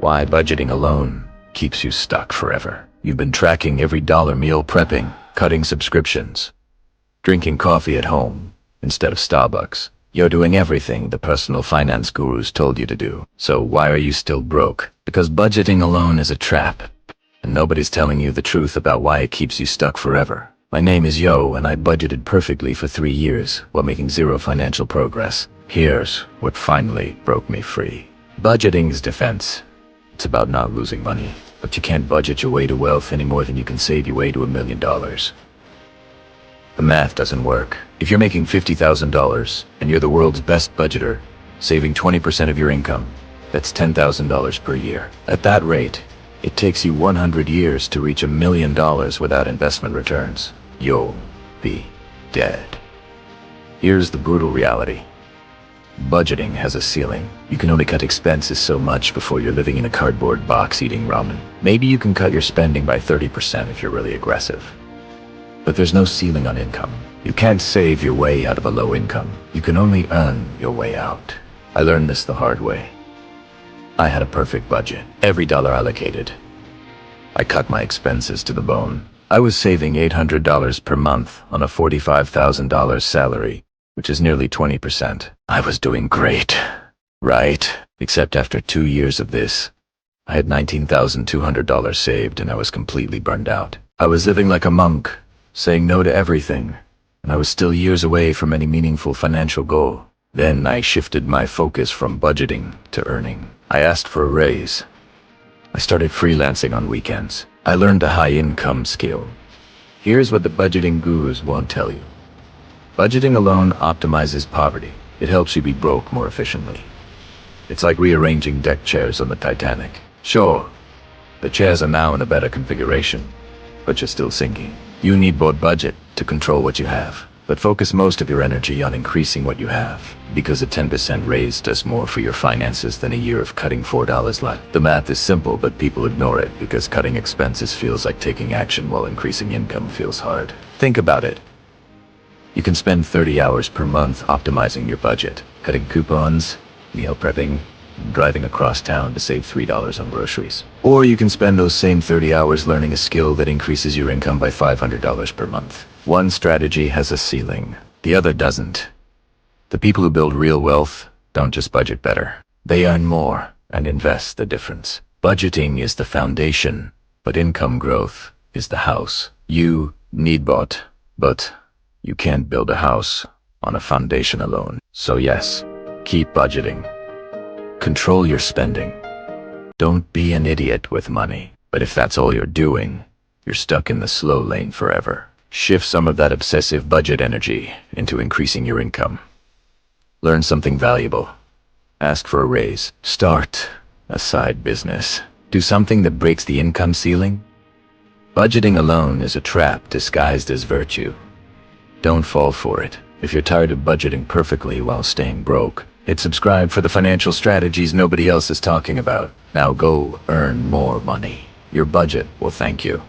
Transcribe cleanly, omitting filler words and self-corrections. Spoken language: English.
Why budgeting alone keeps you stuck forever. You've been tracking every dollar, meal prepping, cutting subscriptions, drinking coffee at home instead of Starbucks. You're doing everything the personal finance gurus told you to do. So why are you still broke? Because budgeting alone is a trap, and nobody's telling you the truth about why it keeps you stuck forever. My name is Yo, and I budgeted perfectly for 3 years while making zero financial progress. Here's what finally broke me free. Budgeting is defense. It's about not losing money, but you can't budget your way to wealth any more than you can save your way to $1 million. The math doesn't work. If you're making $50,000 and you're the world's best budgeter, saving 20% of your income, that's $10,000 per year. At that rate, it takes you 100 years to reach $1 million without investment returns. You'll be dead. Here's the brutal reality. Budgeting has a ceiling. You can only cut expenses so much before you're living in a cardboard box eating ramen. Maybe you can cut your spending by 30% if you're really aggressive. But there's no ceiling on income. You can't save your way out of a low income. You can only earn your way out. I learned this the hard way. I had a perfect budget, every dollar allocated. I cut my expenses to the bone. I was saving $800 per month on a $45,000 salary, which is nearly 20%. I was doing great, right? Except after 2 years of this, I had $19,200 saved and I was completely burned out. I was living like a monk, saying no to everything, and I was still years away from any meaningful financial goal. Then I shifted my focus from budgeting to earning. I asked for a raise. I started freelancing on weekends. I learned a high-income skill. Here's what the budgeting gurus won't tell you. Budgeting alone optimizes poverty. It helps you be broke more efficiently. It's like rearranging deck chairs on the Titanic. Sure, the chairs are now in a better configuration, but you're still sinking. You need more budget to control what you have, but focus most of your energy on increasing what you have, because a 10% raise does more for your finances than a year of cutting $4 less. The math is simple, but people ignore it because cutting expenses feels like taking action while increasing income feels hard. Think about it. You can spend 30 hours per month optimizing your budget, cutting coupons, meal prepping, driving across town to save $3 on groceries. Or you can spend those same 30 hours learning a skill that increases your income by $500 per month. One strategy has a ceiling, the other doesn't. The people who build real wealth don't just budget better. They earn more and invest the difference. Budgeting is the foundation, but income growth is the house. You need both, but you can't build a house on a foundation alone. So yes, keep budgeting. Control your spending. Don't be an idiot with money. But if that's all you're doing, you're stuck in the slow lane forever. Shift some of that obsessive budget energy into increasing your income. Learn something valuable. Ask for a raise. Start a side business. Do something that breaks the income ceiling. Budgeting alone is a trap disguised as virtue. Don't fall for it. If you're tired of budgeting perfectly while staying broke, hit subscribe for the financial strategies nobody else is talking about. Now go earn more money. Your budget will thank you.